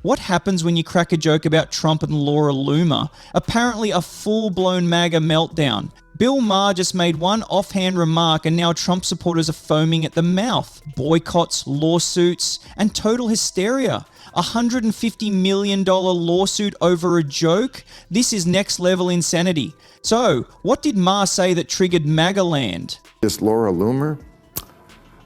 What happens when you crack a joke about Trump and Laura Loomer? Apparently a full-blown MAGA meltdown. Bill Maher just made one offhand remark and now Trump supporters are foaming at the mouth. Boycotts, lawsuits, and total hysteria. $150 million lawsuit over a joke? This is next level insanity. So, what did Maher say that triggered MAGA land? This Laura Loomer,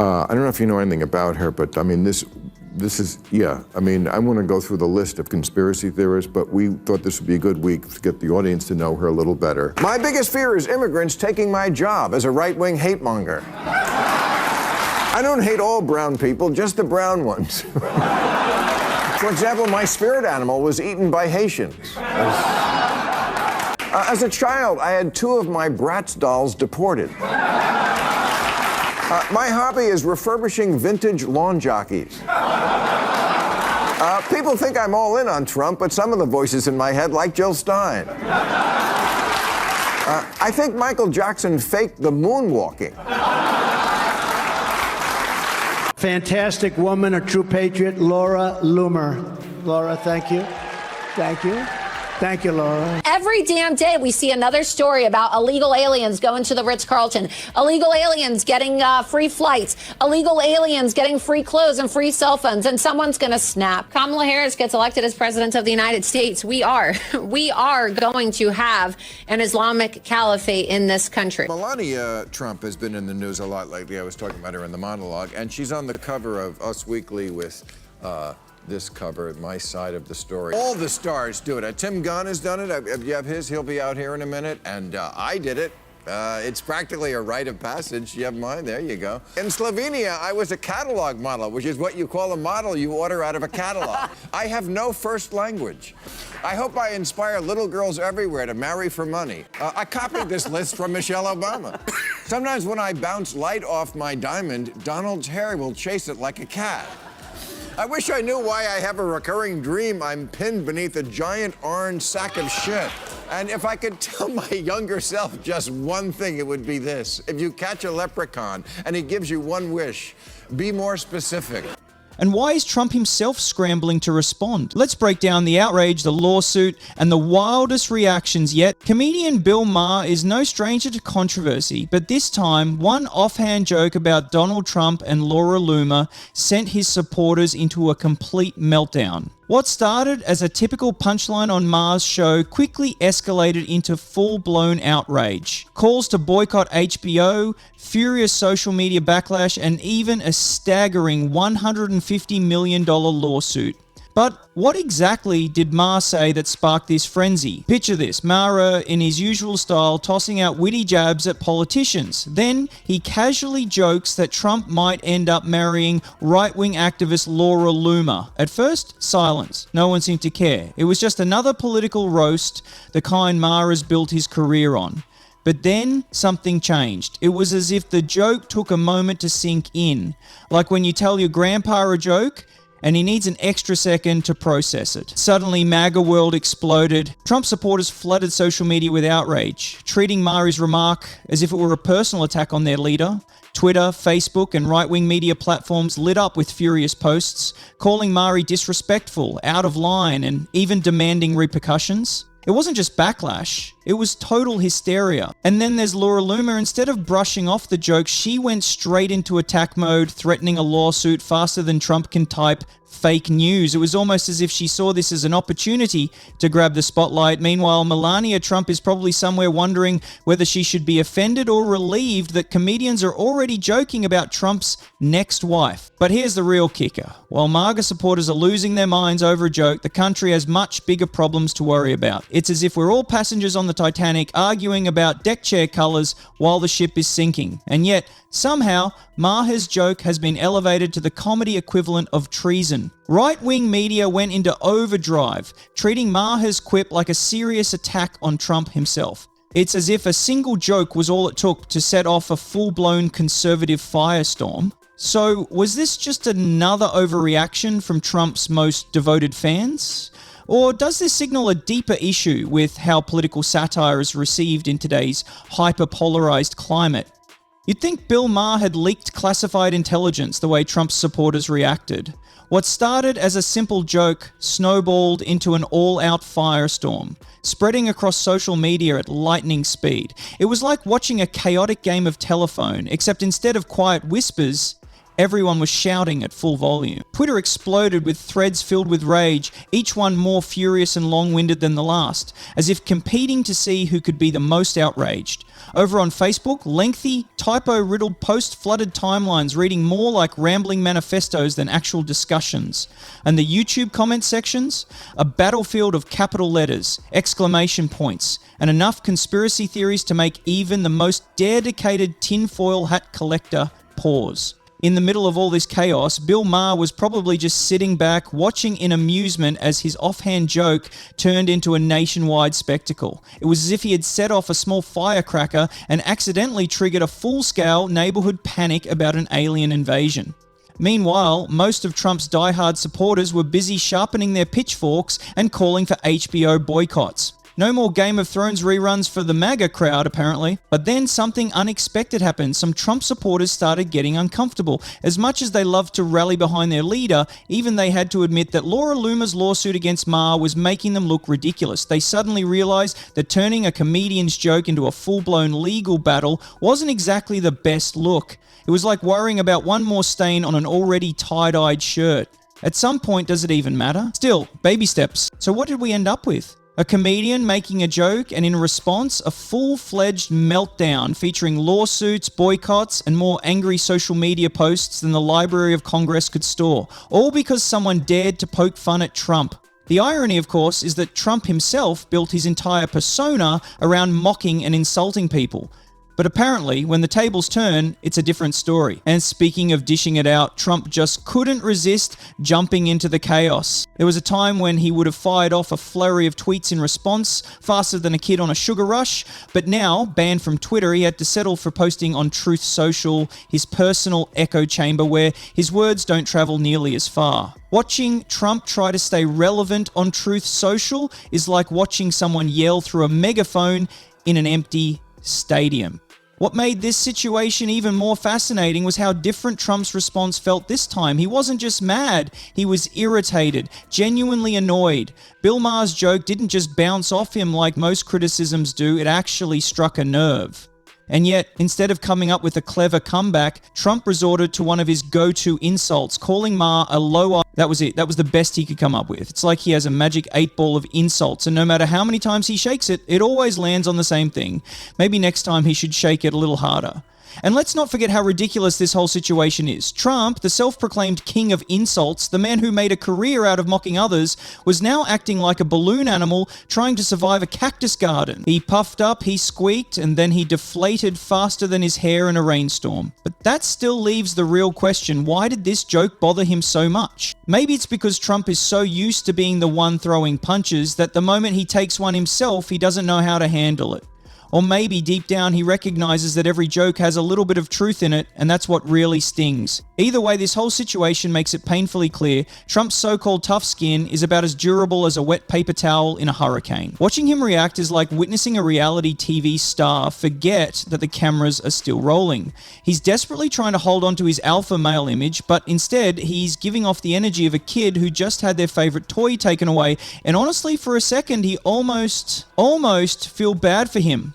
I don't know if you know anything about her, but I mean, this is, yeah, I mean, I want to go through the list of conspiracy theorists, but we thought this would be a good week to get the audience to know her a little better. My biggest fear is immigrants taking my job as a right-wing hate monger. I don't hate all brown people, just the brown ones. For example, my spirit animal was eaten by Haitians. As a child, I had 2 of my Bratz dolls deported. My hobby is refurbishing vintage lawn jockeys. People think I'm all in on Trump, but some of the voices in my head like Jill Stein. I think Michael Jackson faked the moonwalking. Fantastic woman, a true patriot, Laura Loomer. Laura, thank you. Thank you. Thank you, Laura. Every damn day we see another story about illegal aliens going to the Ritz-Carlton, illegal aliens getting free flights, illegal aliens getting free clothes and free cell phones, and someone's going to snap. Kamala Harris gets elected as president of the United States. We are going to have an Islamic caliphate in this country. Melania Trump has been in the news a lot lately. I was talking about her in the monologue, and she's on the cover of Us Weekly with this cover, my side of the story. All the stars do it. Tim Gunn has done it. You have his. He'll be out here in a minute. And I did it. It's practically a rite of passage. You have mine. There you go. In Slovenia, I was a catalog model, which is what you call a model you order out of a catalog. I have no first language. I hope I inspire little girls everywhere to marry for money. I copied this list from Michelle Obama. Sometimes when I bounce light off my diamond, Donald's hair will chase it like a cat. I wish I knew why I have a recurring dream I'm pinned beneath a giant orange sack of shit. And if I could tell my younger self just one thing, it would be this. If you catch a leprechaun and he gives you one wish, be more specific. And why is Trump himself scrambling to respond? Let's break down the outrage, the lawsuit, and the wildest reactions yet. Comedian Bill Maher is no stranger to controversy, but this time, one offhand joke about Donald Trump and Laura Loomer sent his supporters into a complete meltdown. What started as a typical punchline on Maher's show quickly escalated into full-blown outrage. Calls to boycott HBO, furious social media backlash, and even a staggering $150 million lawsuit. But what exactly did Maher say that sparked this frenzy? Picture this, Maher, in his usual style, tossing out witty jabs at politicians. Then he casually jokes that Trump might end up marrying right-wing activist Laura Loomer. At first, silence. No one seemed to care. It was just another political roast, the kind Maher has built his career on. But then something changed. It was as if the joke took a moment to sink in. Like when you tell your grandpa a joke, and he needs an extra second to process it. Suddenly, MAGA world exploded. Trump supporters flooded social media with outrage, treating Maher's remark as if it were a personal attack on their leader. Twitter, Facebook, and right-wing media platforms lit up with furious posts, calling Maher disrespectful, out of line, and even demanding repercussions. It wasn't just backlash, it was total hysteria. And then there's Laura Loomer. Instead of brushing off the joke, she went straight into attack mode, threatening a lawsuit faster than Trump can type fake news. It was almost as if she saw this as an opportunity to grab the spotlight. Meanwhile, Melania Trump is probably somewhere wondering whether she should be offended or relieved that comedians are already joking about Trump's next wife. But here's the real kicker. While MAGA supporters are losing their minds over a joke, the country has much bigger problems to worry about. It's as if we're all passengers on the Titanic arguing about deck chair colors while the ship is sinking. And yet, somehow, Maher's joke has been elevated to the comedy equivalent of treason. Right-wing media went into overdrive, treating Maher's quip like a serious attack on Trump himself. It's as if a single joke was all it took to set off a full-blown conservative firestorm. So, was this just another overreaction from Trump's most devoted fans? Or does this signal a deeper issue with how political satire is received in today's hyper-polarized climate? You'd think Bill Maher had leaked classified intelligence the way Trump's supporters reacted. What started as a simple joke snowballed into an all-out firestorm, spreading across social media at lightning speed. It was like watching a chaotic game of telephone, except instead of quiet whispers, everyone was shouting at full volume. Twitter exploded with threads filled with rage, each one more furious and long-winded than the last, as if competing to see who could be the most outraged. Over on Facebook, lengthy, typo-riddled post-flooded timelines reading more like rambling manifestos than actual discussions. And the YouTube comment sections? A battlefield of capital letters, exclamation points, and enough conspiracy theories to make even the most dedicated tinfoil hat collector pause. In the middle of all this chaos, Bill Maher was probably just sitting back, watching in amusement as his offhand joke turned into a nationwide spectacle. It was as if he had set off a small firecracker and accidentally triggered a full-scale neighborhood panic about an alien invasion. Meanwhile, most of Trump's diehard supporters were busy sharpening their pitchforks and calling for HBO boycotts. No more Game of Thrones reruns for the MAGA crowd, apparently. But then something unexpected happened. Some Trump supporters started getting uncomfortable. As much as they loved to rally behind their leader, even they had to admit that Laura Loomer's lawsuit against Maher was making them look ridiculous. They suddenly realized that turning a comedian's joke into a full-blown legal battle wasn't exactly the best look. It was like worrying about one more stain on an already tie-dyed shirt. At some point, does it even matter? Still, baby steps. So what did we end up with? A comedian making a joke, and in response, a full-fledged meltdown featuring lawsuits, boycotts, and more angry social media posts than the Library of Congress could store, all because someone dared to poke fun at Trump. The irony, of course, is that Trump himself built his entire persona around mocking and insulting people. But apparently, when the tables turn, it's a different story. And speaking of dishing it out, Trump just couldn't resist jumping into the chaos. There was a time when he would have fired off a flurry of tweets in response, faster than a kid on a sugar rush, but now, banned from Twitter, he had to settle for posting on Truth Social, his personal echo chamber where his words don't travel nearly as far. Watching Trump try to stay relevant on Truth Social is like watching someone yell through a megaphone in an empty stadium. What made this situation even more fascinating was how different Trump's response felt this time. He wasn't just mad, he was irritated, genuinely annoyed. Bill Maher's joke didn't just bounce off him like most criticisms do, it actually struck a nerve. And yet, instead of coming up with a clever comeback, Trump resorted to one of his go-to insults, calling Maher a low-I. That was it. That was the best he could come up with. It's like he has a magic 8-ball of insults, and no matter how many times he shakes it, it always lands on the same thing. Maybe next time he should shake it a little harder. And let's not forget how ridiculous this whole situation is. Trump, the self-proclaimed king of insults, the man who made a career out of mocking others, was now acting like a balloon animal trying to survive a cactus garden. He puffed up, he squeaked, and then he deflated faster than his hair in a rainstorm. But that still leaves the real question, why did this joke bother him so much? Maybe it's because Trump is so used to being the one throwing punches that the moment he takes one himself, he doesn't know how to handle it. Or maybe deep down he recognizes that every joke has a little bit of truth in it, and that's what really stings. Either way, this whole situation makes it painfully clear Trump's so-called tough skin is about as durable as a wet paper towel in a hurricane. Watching him react is like witnessing a reality TV star forget that the cameras are still rolling. He's desperately trying to hold on to his alpha male image, but instead he's giving off the energy of a kid who just had their favorite toy taken away, and honestly, for a second, he almost feel bad for him.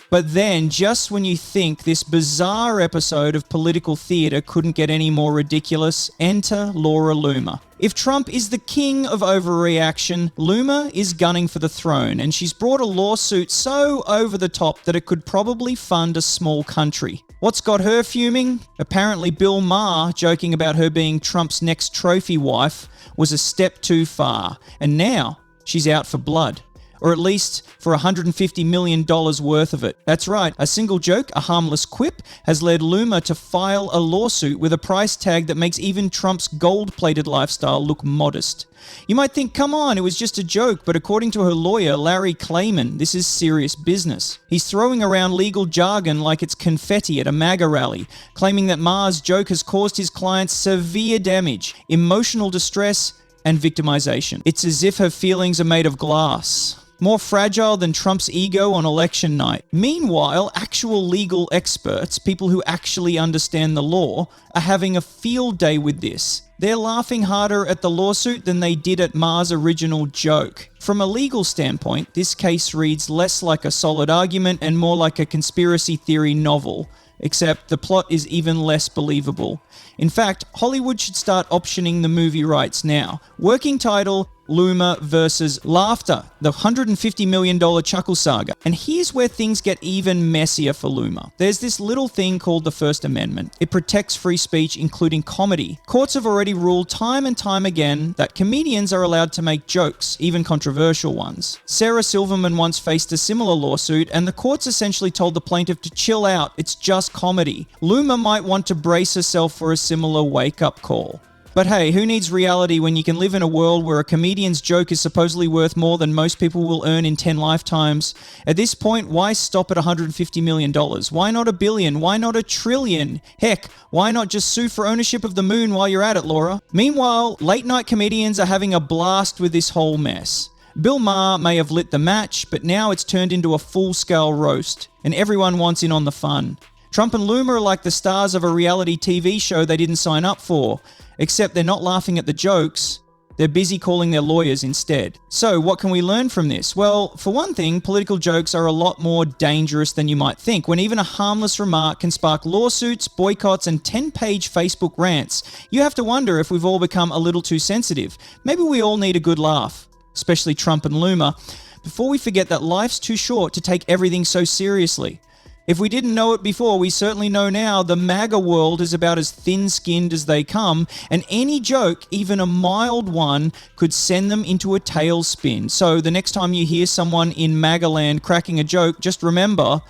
But then, just when you think this bizarre episode of political theater couldn't get any more ridiculous, enter Laura Loomer. If Trump is the king of overreaction, Loomer is gunning for the throne, and she's brought a lawsuit so over the top that it could probably fund a small country. What's got her fuming? Apparently Bill Maher joking about her being Trump's next trophy wife was a step too far, and now she's out for blood. Or at least for $150 million worth of it. That's right, a single joke, a harmless quip, has led Loomer to file a lawsuit with a price tag that makes even Trump's gold-plated lifestyle look modest. You might think, come on, it was just a joke, but according to her lawyer, Larry Klayman, this is serious business. He's throwing around legal jargon like it's confetti at a MAGA rally, claiming that Maher's joke has caused his clients severe damage, emotional distress, and victimization. It's as if her feelings are made of glass. more fragile than Trump's ego on election night. Meanwhile, actual legal experts, people who actually understand the law, are having a field day with this. They're laughing harder at the lawsuit than they did at Maher's original joke. From a legal standpoint, this case reads less like a solid argument and more like a conspiracy theory novel, except the plot is even less believable. In fact, Hollywood should start optioning the movie rights now. Working title, Loomer versus Laughter, the $150 million Chuckle Saga. And here's where things get even messier for Loomer. There's this little thing called the First Amendment. It protects free speech, including comedy. Courts have already ruled time and time again that comedians are allowed to make jokes, even controversial ones. Sarah Silverman once faced a similar lawsuit, and the courts essentially told the plaintiff to chill out, it's just comedy. Loomer might want to brace herself for a similar wake-up call. But hey, who needs reality when you can live in a world where a comedian's joke is supposedly worth more than most people will earn in 10 lifetimes? At this point, why stop at $150 million? Why not $1 billion? Why not $1 trillion? Heck, why not just sue for ownership of the moon while you're at it, Laura? Meanwhile, late-night comedians are having a blast with this whole mess. Bill Maher may have lit the match, but now it's turned into a full-scale roast, and everyone wants in on the fun. Trump and Loomer are like the stars of a reality TV show they didn't sign up for, except they're not laughing at the jokes, they're busy calling their lawyers instead. So what can we learn from this? Well, for one thing, political jokes are a lot more dangerous than you might think, when even a harmless remark can spark lawsuits, boycotts, and 10-page Facebook rants. You have to wonder if we've all become a little too sensitive. Maybe we all need a good laugh, especially Trump and Loomer, before we forget that life's too short to take everything so seriously. If we didn't know it before, we certainly know now. The MAGA world is about as thin-skinned as they come, and any joke, even a mild one, could send them into a tailspin. So the next time you hear someone in MAGA land cracking a joke, just remember,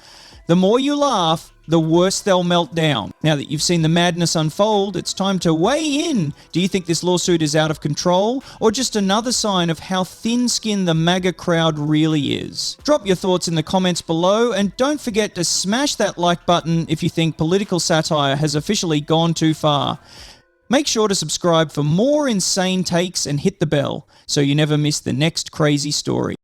the more you laugh, the worse they'll melt down. Now that you've seen the madness unfold, it's time to weigh in. Do you think this lawsuit is out of control, or just another sign of how thin-skinned the MAGA crowd really is? Drop your thoughts in the comments below, and don't forget to smash that like button if you think political satire has officially gone too far. Make sure to subscribe for more insane takes and hit the bell so you never miss the next crazy story.